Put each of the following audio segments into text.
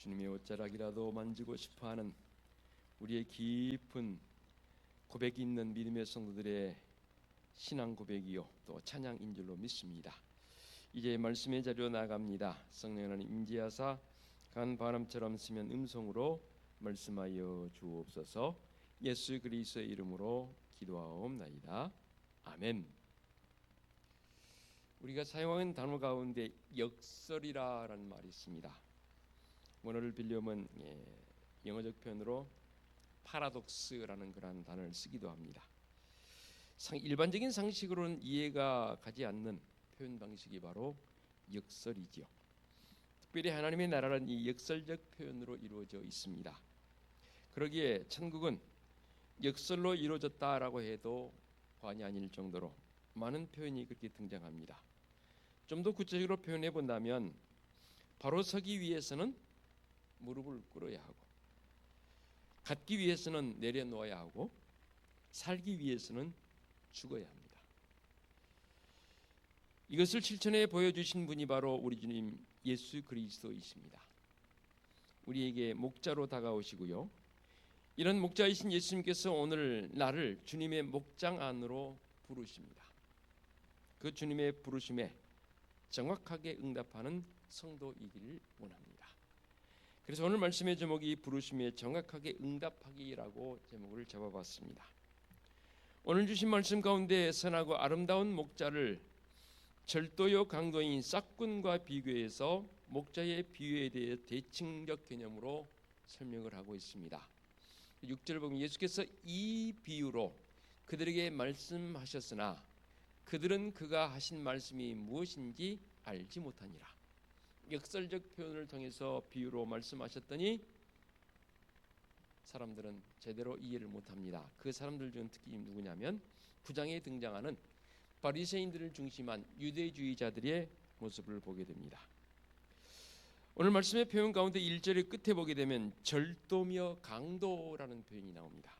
주님의 옷자락이라도 만지고 싶어하는 우리의 깊은 고백이 있는 믿음의 성도들의 신앙 고백이요 또 찬양인 줄로 믿습니다. 이제 말씀의 자리로 나갑니다. 성령 하나님 임재하사 강한 바람처럼 스면 음성으로 말씀하여 주옵소서. 예수 그리스도의 이름으로 기도하옵나이다. 아멘. 우리가 사용하는 단어 가운데 역설이라는 말이 있습니다. 원어를 빌려면 영어적 표현으로 파라독스라는 그런 단어를 쓰기도 합니다. 일반적인 상식으로는 이해가 가지 않는 표현 방식이 바로 역설이지요. 특별히 하나님의 나라는 이 역설적 표현으로 이루어져 있습니다. 그러기에 천국은 역설로 이루어졌다라고 해도 과언이 아닐 정도로 많은 표현이 그렇게 등장합니다. 좀 더 구체적으로 표현해 본다면 바로 서기 위해서는 무릎을 꿇어야 하고, 갖기 위해서는 내려놓아야 하고, 살기 위해서는 죽어야 합니다. 이것을 실천해 보여주신 분이 바로 우리 주님 예수 그리스도이십니다. 우리에게 목자로 다가오시고요, 이런 목자이신 예수님께서 오늘 나를 주님의 목장 안으로 부르십니다. 그 주님의 부르심에 정확하게 응답하는 성도이기를 원합니다. 그래서 오늘 말씀의 제목이 부르심에 정확하게 응답하기라고 제목을 잡아봤습니다. 오늘 주신 말씀 가운데 선하고 아름다운 목자를 절도요 강도인 싹군과 비교해서 목자의 비유에 대해 대칭적 개념으로 설명을 하고 있습니다. 6절 보면 예수께서 이 비유로 그들에게 말씀하셨으나 그들은 그가 하신 말씀이 무엇인지 알지 못하니라. 역설적 표현을 통해서 비유로 말씀하셨더니 사람들은 제대로 이해를 못합니다. 그 사람들 중 특히 누구냐면 9장에 등장하는 바리새인들을 중심한 유대주의자들의 모습을 보게 됩니다. 오늘 말씀의 표현 가운데 1절의 끝에 보게 되면 절도며 강도라는 표현이 나옵니다.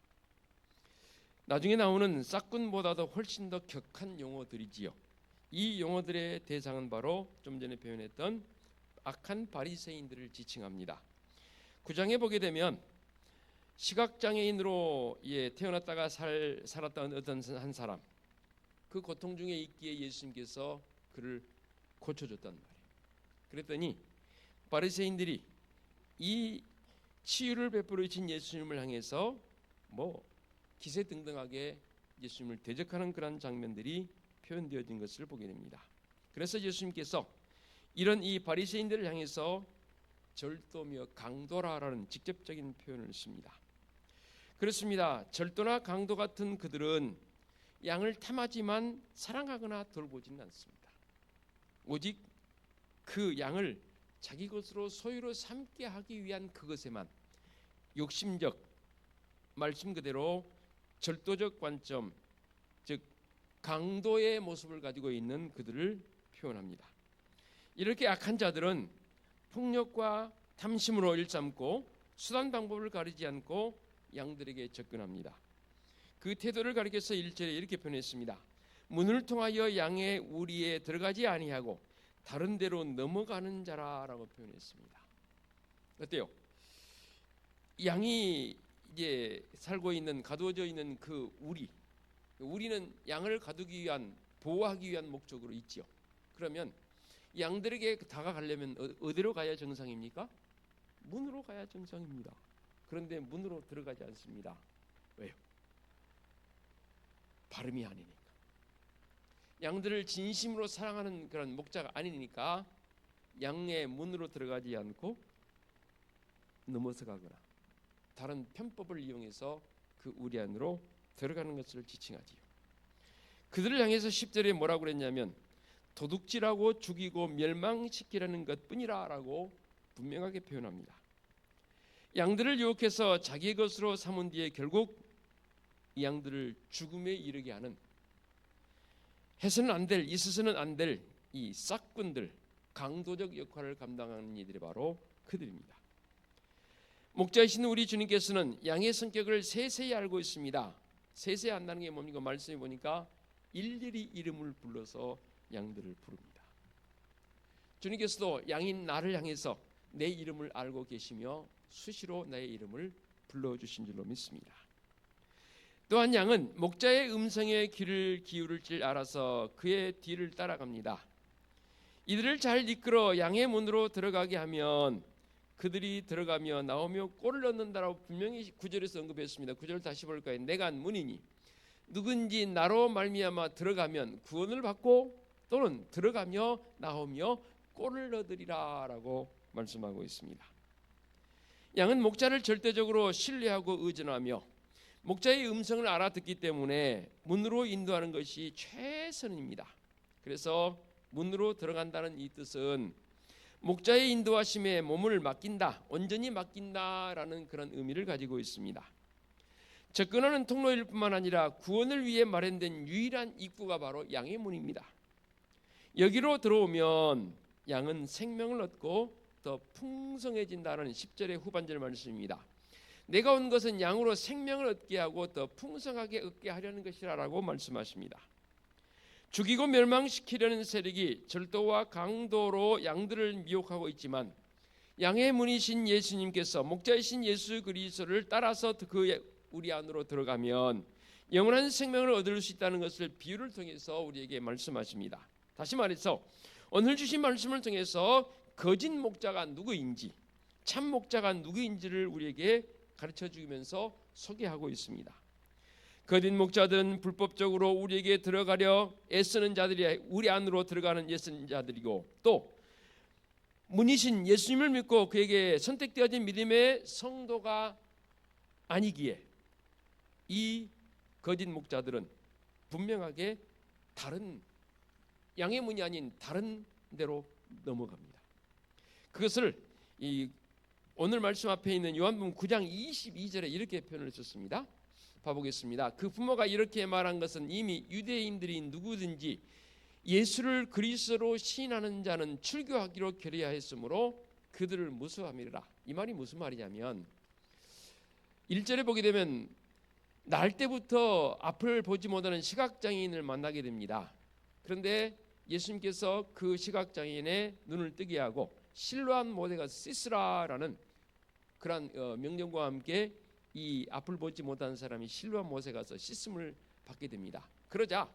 나중에 나오는 싹군보다도 훨씬 더 격한 용어들이지요. 이 용어들의 대상은 바로 좀 전에 표현했던 악한 바리새인들을 지칭합니다. 9장에 보게 되면 시각장애인으로 태어났다가 살았던 어떤 한 사람, 그 고통 중에 있기에 예수님께서 그를 고쳐줬단 말이에요. 그랬더니 바리새인들이 이 치유를 베풀어 주신 예수님을 향해서 기세등등하게 예수님을 대적하는 그런 장면들이 표현되어진 것을 보게 됩니다. 그래서 예수님께서 이런 이 바리새인들을 향해서 절도며 강도라라는 직접적인 표현을 씁니다. 그렇습니다. 절도나 강도 같은 그들은 양을 탐하지만 사랑하거나 돌보지는 않습니다. 오직 그 양을 자기 것으로 소유로 삼게 하기 위한 그것에만 욕심적, 말씀 그대로 절도적 관점, 즉 강도의 모습을 가지고 있는 그들을 표현합니다. 이렇게 악한 자들은 폭력과 탐심으로 일삼고 수단 방법을 가리지 않고 양들에게 접근합니다. 그 태도를 가리켜서 1절에 이렇게 표현했습니다. 문을 통하여 양의 우리에 들어가지 아니하고 다른 데로 넘어가는 자라라고 표현했습니다. 어때요? 양이 이제 살고 있는, 가두어져 있는 그 우리는 양을 가두기 위한, 보호하기 위한 목적으로 있죠. 그러면 양들에게 다가가려면 어디로 가야 정상입니까? 문으로 가야 정상입니다. 그런데 문으로 들어가지 않습니다. 왜요? 발음이 아니니까. 양들을 진심으로 사랑하는 그런 목자가 아니니까 양의 문으로 들어가지 않고 넘어서 가거나 다른 편법을 이용해서 그 우리 안으로 들어가는 것을 지칭하지요. 그들을 향해서 10절에 뭐라고 그랬냐면 도둑질하고 죽이고 멸망시키려는 것뿐이라 라고 분명하게 표현합니다. 양들을 유혹해서 자기의 것으로 삼은 뒤에 결국 이 양들을 죽음에 이르게 하는, 해서는 안 될, 있어서는 안 될 이 싹군들, 강도적 역할을 감당하는 이들이 바로 그들입니다. 목자이신 우리 주님께서는 양의 성격을 세세히 알고 있습니다. 세세히 안다는 게 뭡니까? 말씀해 보니까 일일이 이름을 불러서 양들을 부릅니다. 주님께서도 양인 나를 향해서 내 이름을 알고 계시며 수시로 나의 이름을 불러주신 줄로 믿습니다. 또한 양은 목자의 음성에 귀를 기울일 줄 알아서 그의 뒤를 따라갑니다. 이들을 잘 이끌어 양의 문으로 들어가게 하면 그들이 들어가며 나오며 꼴을 얻는다라고 분명히 9절에서 언급했습니다. 9절 다시 볼까요? 내가 문이니 누군지 나로 말미암아 들어가면 구원을 받고 또는 들어가며 나오며 꼴을 얻으리라 라고 말씀하고 있습니다. 양은 목자를 절대적으로 신뢰하고 의존하며 목자의 음성을 알아듣기 때문에 문으로 인도하는 것이 최선입니다. 그래서 문으로 들어간다는 이 뜻은 목자의 인도하심에 몸을 맡긴다, 온전히 맡긴다라는 그런 의미를 가지고 있습니다. 접근하는 통로일 뿐만 아니라 구원을 위해 마련된 유일한 입구가 바로 양의 문입니다. 여기로 들어오면 양은 생명을 얻고 더 풍성해진다는 10절의 후반절 말씀입니다. 내가 온 것은 양으로 생명을 얻게 하고 더 풍성하게 얻게 하려는 것이라고 말씀하십니다. 죽이고 멸망시키려는 세력이 절도와 강도로 양들을 미혹하고 있지만 양의 문이신 예수님께서 목자이신 예수 그리스도를 따라서 우리 안으로 들어가면 영원한 생명을 얻을 수 있다는 것을 비유를 통해서 우리에게 말씀하십니다. 다시 말해서 오늘 주신 말씀을 통해서 거짓 목자가 누구인지 참 목자가 누구인지를 우리에게 가르쳐 주면서 소개하고 있습니다. 거짓 목자들은 불법적으로 우리에게 들어가려 애쓰는 자들이 우리 안으로 들어가는 애쓰는 자들이고 또 문이신 예수님을 믿고 그에게 선택되어진 믿음의 성도가 아니기에 이 거짓 목자들은 분명하게 다른 양의 문이 아닌 다른 데로 넘어갑니다. 그것을 오늘 말씀 앞에 있는 요한복음 9장 22절에 이렇게 표현을 했습니다. 봐보겠습니다. 그 부모가 이렇게 말한 것은 이미 유대인들이 누구든지 예수를 그리스도로 시인하는 자는 출교하기로 결의하였으므로 그들을 무수함이라. 이 말이 무슨 말이냐면 1절에 보게 되면 날 때부터 앞을 보지 못하는 시각장애인을 만나게 됩니다. 그런데 예수님께서 그 시각장애인의 눈을 뜨게 하고 실로암 모세가 시스라라는 그러한 명령과 함께 이 앞을 보지 못하는 사람이 실로암 못에 가서 씻음을 받게 됩니다. 그러자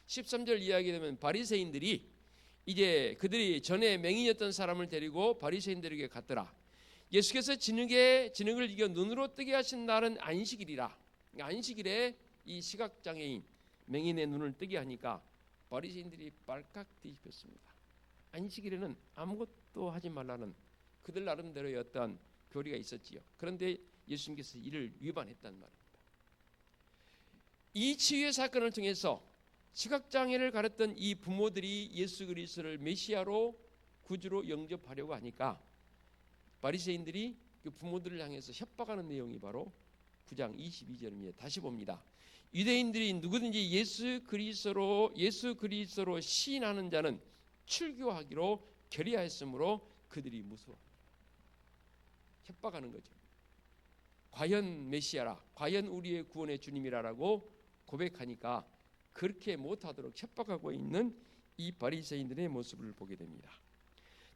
13절 이야기 되면 바리새인들이 이제 그들이 전에 맹인이었던 사람을 데리고 바리새인들에게 갔더라. 예수께서 진흙을 이겨 눈으로 뜨게 하신 날은 안식일이라. 안식일에 이 시각장애인 맹인의 눈을 뜨게 하니까 바리새인들이 발칵 뒤집혔습니다. 안식일에는 아무것도 하지 말라는 그들 나름대로의 어떤 교리가 있었지요. 그런데 예수님께서 이를 위반했단 말입니다. 이 치유의 사건을 통해서 시각장애를 가졌던 이 부모들이 예수 그리스도를 메시아로 구주로 영접하려고 하니까 바리새인들이 그 부모들을 향해서 협박하는 내용이 바로 9장 22절입니다. 다시 봅니다. 유대인들이 누구든지 예수 그리스도로 시인하는 자는 출교하기로 결의하였으므로 그들이 무서워합니다. 협박하는 거죠. 과연 메시아라, 과연 우리의 구원의 주님이라고 고백하니까 그렇게 못하도록 협박하고 있는 이 바리새인들의 모습을 보게 됩니다.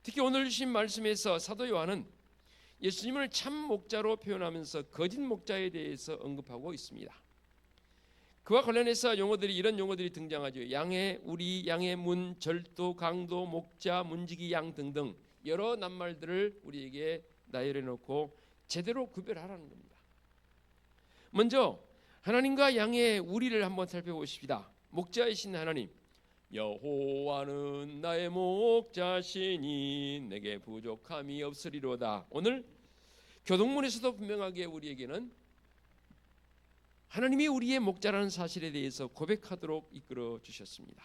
특히 오늘 주신 말씀에서 사도 요한은 예수님을 참 목자로 표현하면서 거짓 목자에 대해서 언급하고 있습니다. 그와 관련해서 이런 용어들이 등장하죠. 양의 문, 절도, 강도, 목자, 문지기 양 등등 여러 낱말들을 우리에게 나열해 놓고 제대로 구별하라는 겁니다. 먼저 하나님과 양의 우리를 한번 살펴보십시다. 목자이신 하나님, 여호와는 나의 목자시니 내게 부족함이 없으리로다. 오늘 교동문에서도 분명하게 우리에게는 하나님이 우리의 목자라는 사실에 대해서 고백하도록 이끌어 주셨습니다.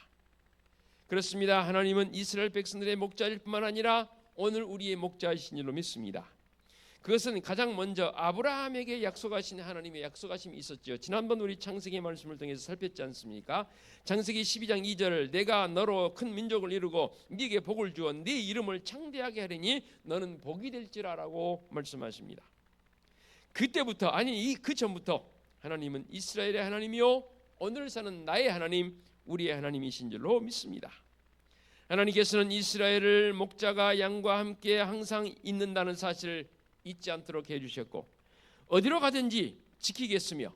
그렇습니다. 하나님은 이스라엘 백성들의 목자일 뿐만 아니라 오늘 우리의 목자이신 줄로 믿습니다. 그것은 가장 먼저 아브라함에게 약속하신 하나님의 약속하심이 있었죠. 지난번 우리 창세기 말씀을 통해서 살폈지 않습니까? 창세기 12장 2절 내가 너로 큰 민족을 이루고 네게 복을 주어 네 이름을 창대하게 하리니 너는 복이 될지라라고 말씀하십니다. 그때부터 그 전부터 하나님은 이스라엘의 하나님이요 오늘 사는 나의 하나님 우리의 하나님이신 줄로 믿습니다. 하나님께서는 이스라엘을 목자가 양과 함께 항상 있는다는 사실을 잊지 않도록 해주셨고 어디로 가든지 지키겠으며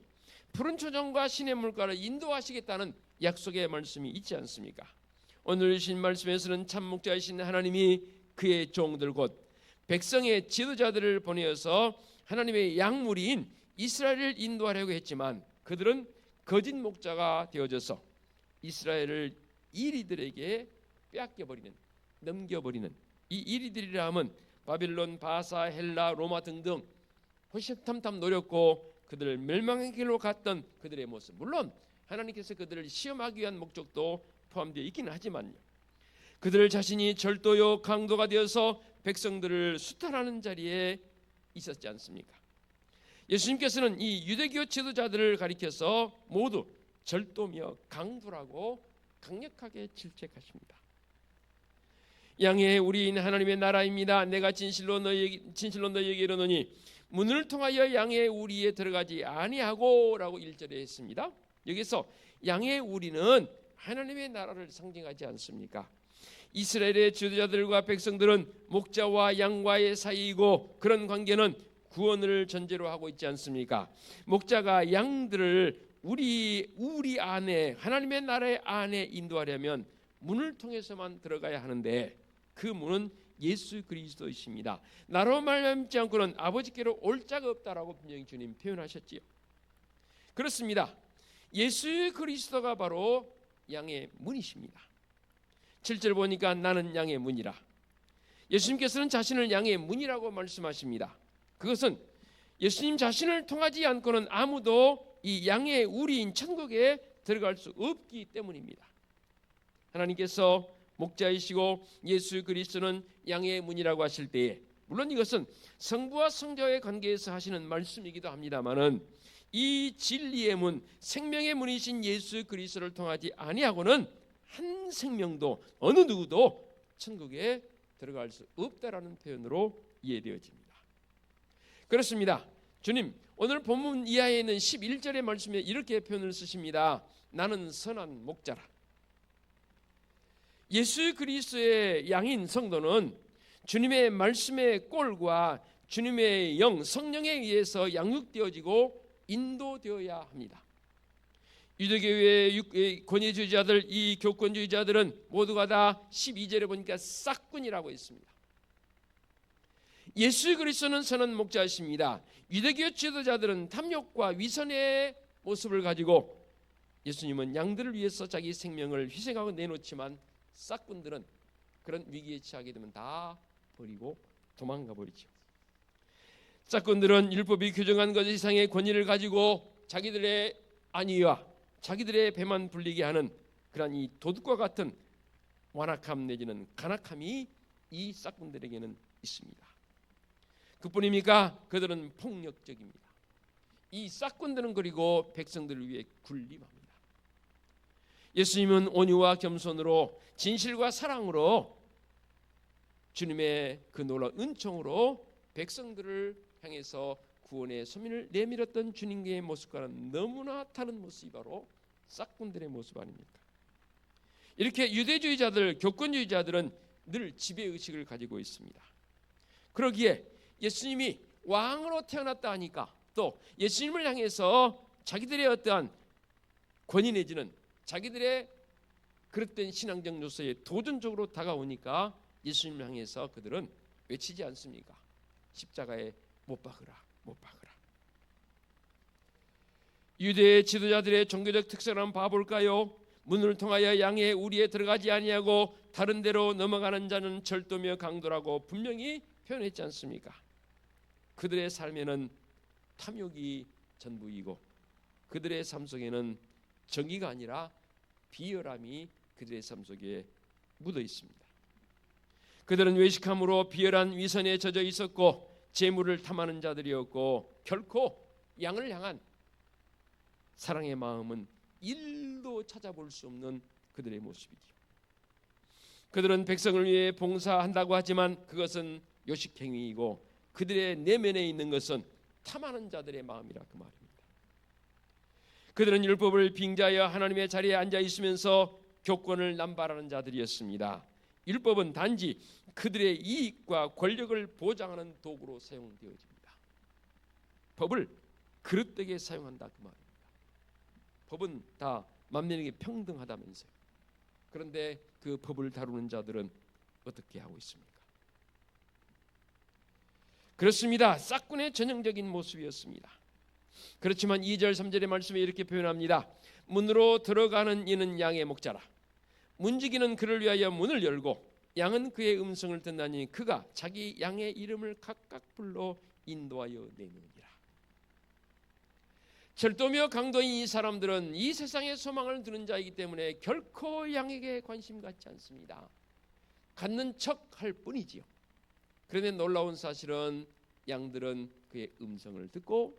푸른 초정과 신의 물가를 인도하시겠다는 약속의 말씀이 있지 않습니까? 오늘 주신 말씀에서는 참 목자이신 하나님이 그의 종들 곧 백성의 지도자들을 보내어서 하나님의 양무리인 이스라엘을 인도하려고 했지만 그들은 거짓 목자가 되어져서 이스라엘을 이리들에게 빼앗겨버리는, 넘겨버리는, 이 이리들이라 하면 바빌론, 바사, 헬라, 로마 등등 호시탐탐 노렸고 그들을 멸망의 길로 갔던 그들의 모습, 물론 하나님께서 그들을 시험하기 위한 목적도 포함되어 있기는 하지만요, 그들 자신이 절도요 강도가 되어서 백성들을 수탈하는 자리에 있었지 않습니까? 예수님께서는 이 유대교 지도자들을 가리켜서 모두 절도며 강도라고 강력하게 질책하십니다. 양의 우리인 하나님의 나라입니다. 내가 진실로 너희에게 이르노니 문을 통하여 양의 우리에 들어가지 아니하고라고 1절에 했습니다. 여기서 양의 우리는 하나님의 나라를 상징하지 않습니까? 이스라엘의 지도자들과 백성들은 목자와 양과의 사이이고 그런 관계는 구원을 전제로 하고 있지 않습니까? 목자가 양들을 우리 안에 하나님의 나라의 안에 인도하려면 문을 통해서만 들어가야 하는데 그 문은 예수 그리스도이십니다. 나로 말미암지 않고는 아버지께로 올 자가 없다라고 분명히 주님 표현하셨지요. 그렇습니다. 예수 그리스도가 바로 양의 문이십니다. 7절 보니까 나는 양의 문이라. 예수님께서는 자신을 양의 문이라고 말씀하십니다. 그것은 예수님 자신을 통하지 않고는 아무도 이 양의 우리인 천국에 들어갈 수 없기 때문입니다. 하나님께서 목자이시고 예수 그리스도는 양의 문이라고 하실 때에 물론 이것은 성부와 성자의 관계에서 하시는 말씀이기도 합니다마는 이 진리의 문, 생명의 문이신 예수 그리스도를 통하지 아니하고는 한 생명도 어느 누구도 천국에 들어갈 수 없다라는 표현으로 이해되어집니다. 그렇습니다. 주님 오늘 본문 이하에 있는 11절의 말씀에 이렇게 표현을 쓰십니다. 나는 선한 목자라. 예수 그리스도의 양인 성도는 주님의 말씀의 꼴과 주님의 영, 성령에 의해서 양육되어지고 인도되어야 합니다. 유대교의 권위주의자들, 이 교권주의자들은 모두가 다 12절에 보니까 싹군이라고 했습니다. 예수 그리스도는 선한 목자이십니다. 유대교 지도자들은 탐욕과 위선의 모습을 가지고 예수님은 양들을 위해서 자기 생명을 희생하고 내놓지만 싹군들은 그런 위기에 처하게 되면 다 버리고 도망가 버리죠. 싹군들은 율법이 규정한 것 이상의 권위를 가지고 자기들의 안위와 자기들의 배만 불리게 하는 그런 이 도둑과 같은 완악함 내지는 간악함이 이 싹군들에게는 있습니다. 그뿐입니까? 그들은 폭력적입니다. 이 싹군들은 그리고 백성들을 위해 군림합니다. 예수님은 온유와 겸손으로 진실과 사랑으로 주님의 그 놀라운 은총으로 백성들을 향해서 구원의 소민을 내밀었던 주님의 모습과는 너무나 다른 모습이 바로 싹군들의 모습 아닙니까? 이렇게 유대주의자들, 교권주의자들은 늘 지배의식을 가지고 있습니다. 그러기에 예수님이 왕으로 태어났다 하니까 또 예수님을 향해서 자기들의 어떠한 권위 내지는 자기들의 그릇된 신앙적 요소에 도전적으로 다가오니까 예수님을 향해서 그들은 외치지 않습니까? 십자가에 못 박으라, 못 박으라. 유대 지도자들의 종교적 특성을 한번 봐볼까요? 문을 통하여 양의 우리에 들어가지 아니하고 다른 데로 넘어가는 자는 절도며 강도라고 분명히 표현했지 않습니까? 그들의 삶에는 탐욕이 전부이고 그들의 삶 속에는 정의가 아니라 비열함이 그들의 삶 속에 묻어 있습니다. 그들은 외식함으로 비열한 위선에 젖어 있었고 재물을 탐하는 자들이었고 결코 양을 향한 사랑의 마음은 일도 찾아볼 수 없는 그들의 모습이죠. 그들은 백성을 위해 봉사한다고 하지만 그것은 요식행위이고 그들의 내면에 있는 것은 탐하는 자들의 마음이라 그 말입니다. 그들은 율법을 빙자하여 하나님의 자리에 앉아 있으면서 교권을 남발하는 자들이었습니다. 율법은 단지 그들의 이익과 권력을 보장하는 도구로 사용되어집니다. 법을 그릇되게 사용한다 그 말입니다. 법은 다 만민에게 평등하다면서요. 그런데 그 법을 다루는 자들은 어떻게 하고 있습니까? 그렇습니다. 싹군의 전형적인 모습이었습니다. 그렇지만 2절 3절의 말씀에 이렇게 표현합니다. 문으로 들어가는 이는 양의 목자라. 문지기는 그를 위하여 문을 열고 양은 그의 음성을 듣나니 그가 자기 양의 이름을 각각 불러 인도하여 내느니라. 철도며 강도인 이 사람들은 이 세상의 소망을 두는 자이기 때문에 결코 양에게 관심 갖지 않습니다. 갖는 척 할 뿐이지요. 그런데 놀라운 사실은 양들은 그의 음성을 듣고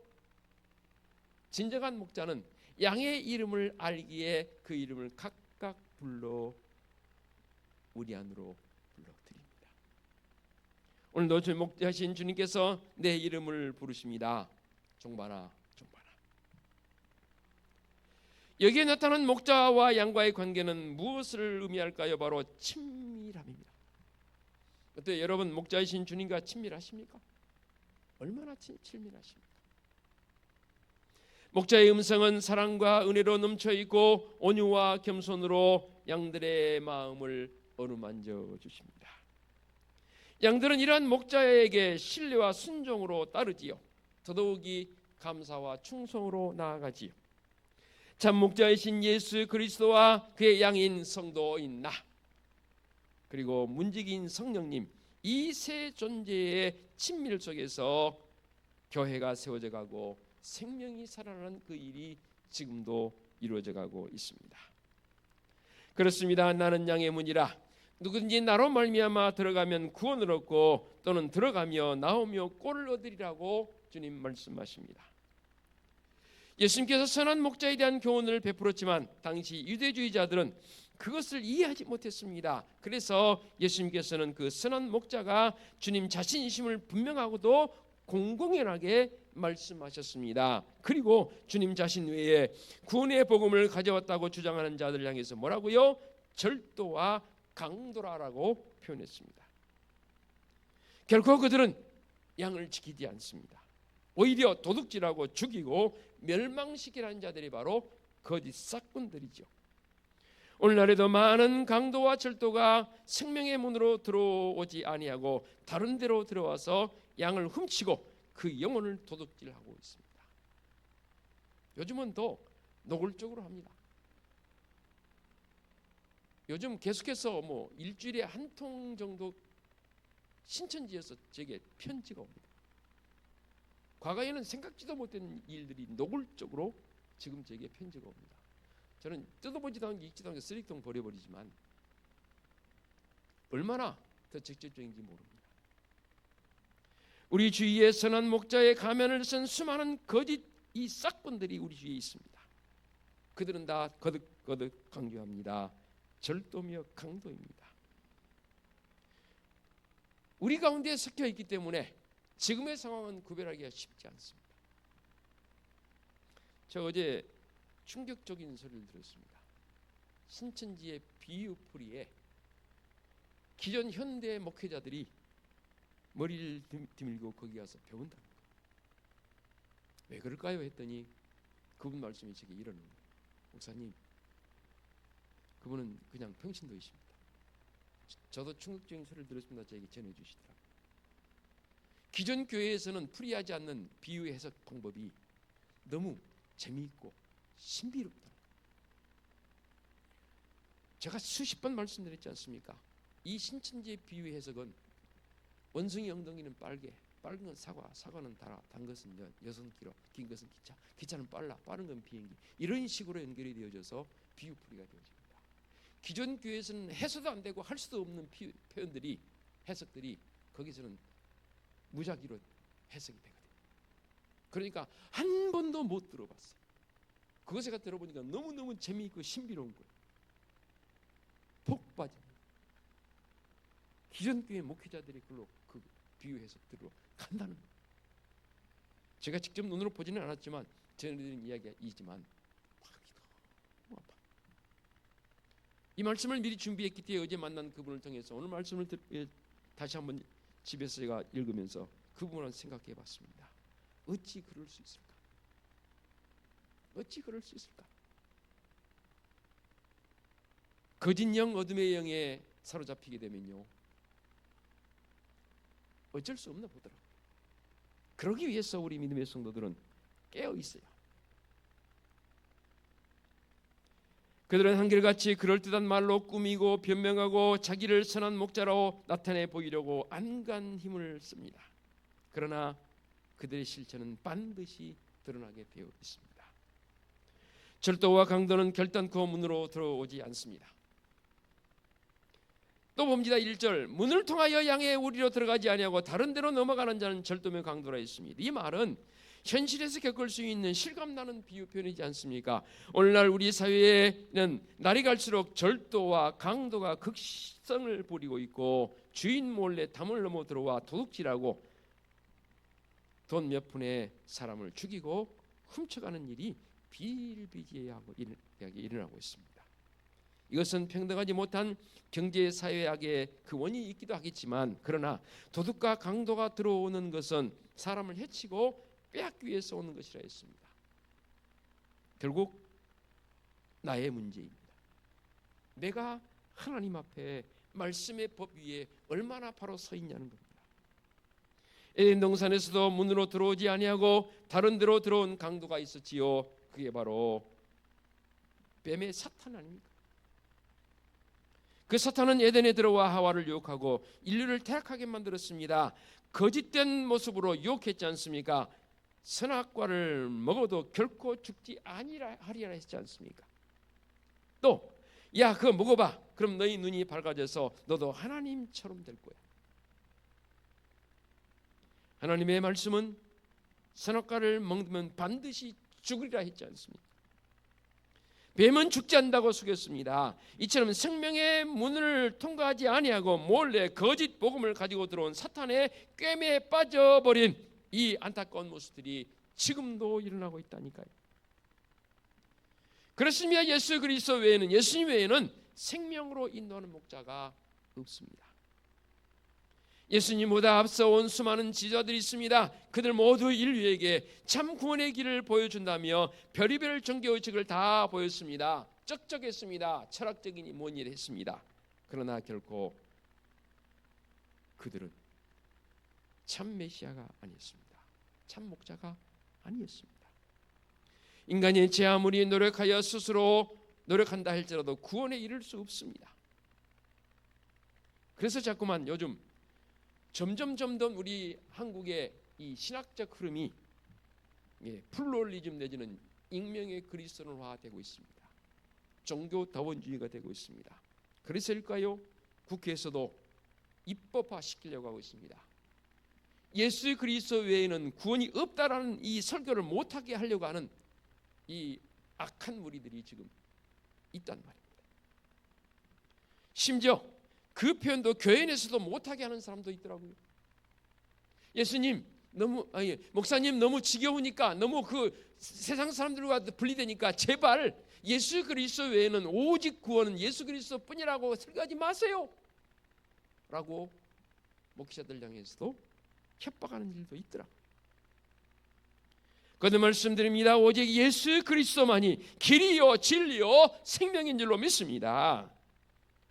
진정한 목자는 양의 이름을 알기에 그 이름을 각각 불러 우리 안으로 불러드립니다. 오늘도 저희 목자신 주님께서 내 이름을 부르십니다. 종바나 종바나. 여기에 나타난 목자와 양과의 관계는 무엇을 의미할까요? 바로 친밀함입니다. 어때요? 여러분 목자이신 주님과 친밀하십니까? 얼마나 친밀하십니까? 목자의 음성은 사랑과 은혜로 넘쳐있고 온유와 겸손으로 양들의 마음을 어루만져 주십니다. 양들은 이러한 목자에게 신뢰와 순종으로 따르지요. 더더욱이 감사와 충성으로 나아가지요. 참 목자이신 예수 그리스도와 그의 양인 성도인 나, 그리고 문지기인 성령님, 이 세 존재의 친밀 속에서 교회가 세워져 가고 생명이 살아나는 그 일이 지금도 이루어져 가고 있습니다. 그렇습니다. 나는 양의 문이라. 누구든지 나로 말미암아 들어가면 구원을 얻고 또는 들어가며 나오며 꼴을 얻으리라고 주님 말씀하십니다. 예수님께서 선한 목자에 대한 교훈을 베풀었지만 당시 유대주의자들은 그것을 이해하지 못했습니다. 그래서 예수님께서는 그 선한 목자가 주님 자신이심을 분명하고도 공공연하게 말씀하셨습니다. 그리고 주님 자신 외에 구원의 복음을 가져왔다고 주장하는 자들을 향해서 뭐라고요? 절도와 강도라라고 표현했습니다. 결코 그들은 양을 지키지 않습니다. 오히려 도둑질하고 죽이고 멸망시키라는 자들이 바로 거짓 싹군들이죠. 오늘날에도 많은 강도와 절도가 생명의 문으로 들어오지 아니하고 다른 데로 들어와서 양을 훔치고 그 영혼을 도둑질하고 있습니다. 요즘은 더 노골적으로 합니다. 요즘 계속해서 일주일에 한 통 정도 신천지에서 제게 편지가 옵니다. 과거에는 생각지도 못한 일들이 노골적으로 지금 제게 편지가 옵니다. 저는 뜯어보지도 않은 게 있지도 않은 게 쓰레기통 버려버리지만 얼마나 더 직접적인지 모릅니다. 우리 주위에 선한 목자의 가면을 쓴 수많은 거짓 이 싹군들이 우리 주위에 있습니다. 그들은 다 거듭거듭 강조합니다. 절도며 강도입니다. 우리 가운데 섞여 있기 때문에 지금의 상황은 구별하기가 쉽지 않습니다. 저 어제 충격적인 소리를 들었습니다. 신천지의 비유풀이에 기존 현대 목회자들이 머리를 드밀고 거기 가서 배운다는 거예요. 왜 그럴까요? 했더니 그분 말씀이 제게 이러는 거예요. 목사님, 그분은 그냥 평신도이십니다. 저도 충격적인 소리를 들었습니다. 저에게 전해주시더라고요. 기존 교회에서는 풀이하지 않는 비유 해석 방법이 너무 재미있고 신비롭다. 제가 수십 번 말씀드렸지 않습니까? 이 신천지의 비유 해석은 원숭이 엉덩이는 빨개, 빨간 건 사과, 사과는 달아, 단 것은 여선 길어, 긴 것은 기차, 기차는 빨라, 빠른 건 비행기. 이런 식으로 연결이 되어져서 비유풀이가 되어집니다. 기존 교회에서는 해서도 안 되고 할 수도 없는 표현들이, 해석들이 거기서는 무작위로 해석이 되거든요. 그러니까 한 번도 못 들어봤어요. 그거 제가 들어보니까 너무너무 재미있고 신비로운 거예요. 푹 빠집니다. 기존 교회 목회자들이 그걸로 그 비유 해석들로 간다는 거예요. 제가 직접 눈으로 보지는 않았지만 전해드린 이야기이지만 마음이 너무 아파요. 이 말씀을 미리 준비했기 때문에 어제 만난 그분을 통해서 오늘 말씀을 다시 한번 집에서 제가 읽으면서 그 부분을 생각해 봤습니다. 어찌 그럴 수 있을까? 어찌 그럴 수 있을까? 거짓 영, 어둠의 영에 사로잡히게 되면요, 어쩔 수 없나 보더라고요. 그러기 위해서 우리 믿음의 성도들은 깨어 있어요. 그들은 한결같이 그럴듯한 말로 꾸미고 변명하고 자기를 선한 목자로 나타내 보이려고 안간 힘을 씁니다. 그러나 그들의 실체는 반드시 드러나게 되어 있습니다. 절도와 강도는 결단코 문으로 들어오지 않습니다. 또 봅니다. 1절, 문을 통하여 양의 우리로 들어가지 아니하고 다른 데로 넘어가는 자는 절도며 강도라 했습니다. 이 말은 현실에서 겪을 수 있는 실감나는 비유 표현이지 않습니까? 오늘날 우리 사회에는 날이 갈수록 절도와 강도가 극성을 부리고 있고, 주인 몰래 담을 넘어 들어와 도둑질하고 돈 몇 푼에 사람을 죽이고 훔쳐가는 일이 비일비재하고 일어나고 있습니다. 이것은 평등하지 못한 경제 사회학의 그 원인이 있기도 하겠지만, 그러나 도둑과 강도가 들어오는 것은 사람을 해치고 빼앗기 위해서 오는 것이라 했습니다. 결국 나의 문제입니다. 내가 하나님 앞에 말씀의 법 위에 얼마나 바로 서 있냐는 겁니다. 에덴 동산에서도 문으로 들어오지 아니하고 다른 데로 들어온 강도가 있었지요. 그게 바로 뱀의 사탄 아닙니까? 그 사탄은 에덴에 들어와 하와를 유혹하고 인류를 타락하게 만들었습니다. 거짓된 모습으로 유혹했지 않습니까? 선악과를 먹어도 결코 죽지 아니하리라 했지 않습니까? 또 야, 그거 먹어봐. 그럼 너희 눈이 밝아져서 너도 하나님처럼 될 거야. 하나님의 말씀은 선악과를 먹으면 반드시 죽으리라 했지 않습니까? 뱀은 죽지 않는다고 속였습니다. 이처럼 생명의 문을 통과하지 아니하고 몰래 거짓 복음을 가지고 들어온 사탄의 꿰매에 빠져버린 이 안타까운 모습들이 지금도 일어나고 있다니까요. 그렇습니다. 예수 그리스도 외에는, 예수님 외에는 생명으로 인도하는 목자가 없습니다. 예수님보다 앞서온 수많은 지도자들이 있습니다. 그들 모두 인류에게 참 구원의 길을 보여준다며 별의별 종교의식을 다 보였습니다. 쩍쩍했습니다. 철학적이니 뭔 일 했습니다. 그러나 결코 그들은 참 메시아가 아니었습니다. 참 목자가 아니었습니다. 인간이 제 아무리 노력하여 스스로 노력한다 할지라도 구원에 이를 수 없습니다. 그래서 자꾸만 요즘 점점 우리 한국의 이 신학적 흐름이 플루럴리즘 내지는 익명의 그리스도인화되고 있습니다. 종교 다원주의가 되고 있습니다. 그래서일까요? 국회에서도 입법화 시키려고 하고 있습니다. 예수 그리스도 외에는 구원이 없다라는 이 설교를 못하게 하려고 하는 이 악한 무리들이 지금 있단 말입니다. 심지어 그 표현도 교회 내에서도 못하게 하는 사람도 있더라고요. 예수님 너무 목사님 너무 지겨우니까, 너무 그 세상 사람들과 분리되니까 제발 예수 그리스도 외에는 오직 구원은 예수 그리스도뿐이라고 설교하지 마세요 라고 목사들 향해서도 협박하는 일도 있더라고요. 거듭 말씀드립니다. 오직 예수 그리스도만이 길이요 진리요 생명인 줄로 믿습니다.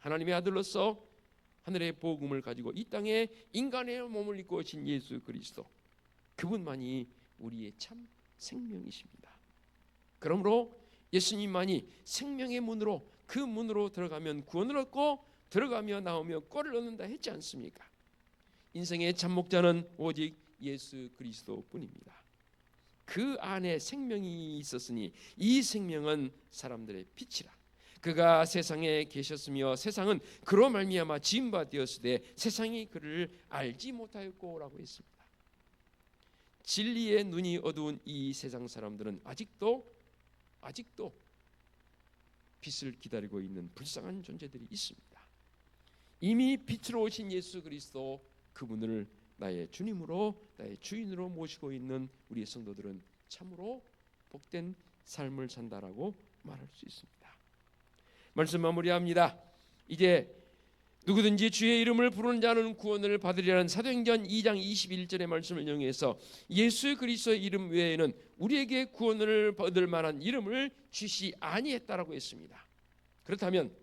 하나님의 아들로서 하늘의 복음을 가지고 이 땅에 인간의 몸을 입고 오신 예수 그리스도, 그분만이 우리의 참 생명이십니다. 그러므로 예수님만이 생명의 문으로, 그 문으로 들어가면 구원을 얻고 들어가며 나오며 꼴을 얻는다 했지 않습니까? 인생의 참 목자는 오직 예수 그리스도뿐입니다. 그 안에 생명이 있었으니 이 생명은 사람들의 빛이라. 그가 세상에 계셨으며 세상은 그로 말미암아 지은 바 되었으되 세상이 그를 알지 못하였고라고 했습니다. 진리의 눈이 어두운 이 세상 사람들은 아직도 빛을 기다리고 있는 불쌍한 존재들이 있습니다. 이미 빛으로 오신 예수 그리스도, 그분을 나의 주님으로, 나의 주인으로 모시고 있는 우리의 성도들은 참으로 복된 삶을 산다라고 말할 수 있습니다. 말씀 마무리합니다. 이제 누구든지 주의 이름을 부르는 자는 구원을 받으리라는 사도행전 2장 21절의 말씀을 인용해서 예수 그리스도의 이름 외에는 우리에게 구원을 얻을 만한 이름을 주시 아니했다라고 했습니다. 그렇다면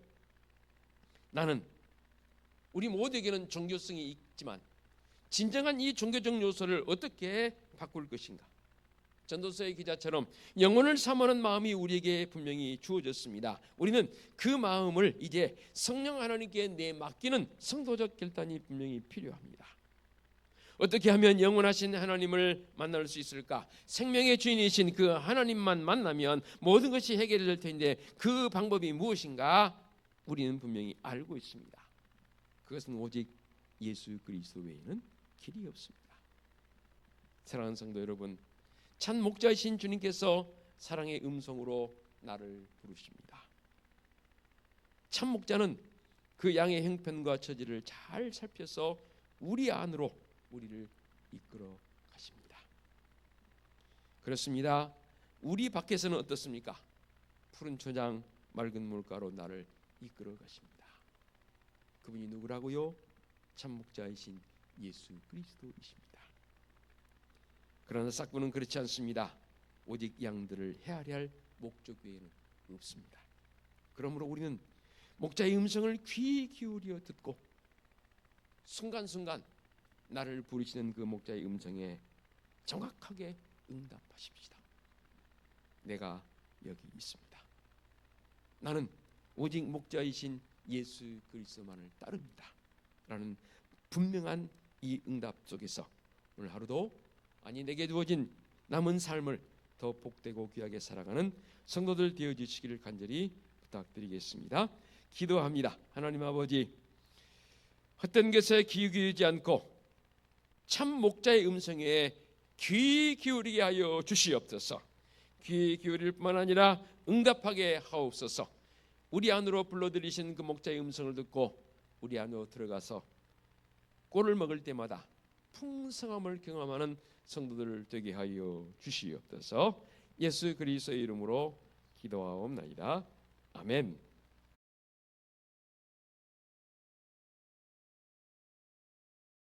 나는, 우리 모두에게는 종교성이 있지만 진정한 이 종교적 요소를 어떻게 바꿀 것인가? 전도서의 기자처럼 영혼을 사모하는 마음이 우리에게 분명히 주어졌습니다. 우리는 그 마음을 이제 성령 하나님께 내맡기는 성도적 결단이 분명히 필요합니다. 어떻게 하면 영원하신 하나님을 만날 수 있을까? 생명의 주인이신 그 하나님만 만나면 모든 것이 해결될 텐데 그 방법이 무엇인가? 우리는 분명히 알고 있습니다. 그것은 오직 예수 그리스도 외에는 길이 없습니다. 사랑하는 성도 여러분, 참 목자이신 주님께서 사랑의 음성으로 나를 부르십니다. 참 목자는 그 양의 형편과 처지를 잘 살펴서 우리 안으로 우리를 이끌어 가십니다. 그렇습니다. 우리 밖에서는 어떻습니까? 푸른 초장 맑은 물가로 나를 이끌어 가십니다. 그분이 누구라고요? 참 목자이신 예수 그리스도이십니다. 그러나 싹구는 그렇지 않습니다. 오직 양들을 헤아려 할 목적 외에는 없습니다. 그러므로 우리는 목자의 음성을 귀 기울여 듣고 순간순간 나를 부르시는 그 목자의 음성에 정확하게 응답하십시다. 내가 여기 있습니다. 나는 오직 목자이신 예수 그리스도만을 따릅니다. 라는 분명한 이 응답 속에서 오늘 하루도 내게 주어진 남은 삶을 더 복되고 귀하게 살아가는 성도들 되어 주시기를 간절히 부탁드리겠습니다. 기도합니다. 하나님 아버지, 헛된 것에 귀 기울이지 않고 참 목자의 음성에 귀 기울이게 하여 주시옵소서. 귀 기울일 뿐만 아니라 응답하게 하옵소서. 우리 안으로 불러들이신 그 목자의 음성을 듣고 우리 안으로 들어가서 꼴을 먹을 때마다 풍성함을 경험하는 성도들 되게 하여 주시옵소서. 예수 그리스도의 이름으로 기도하옵나이다. 아멘.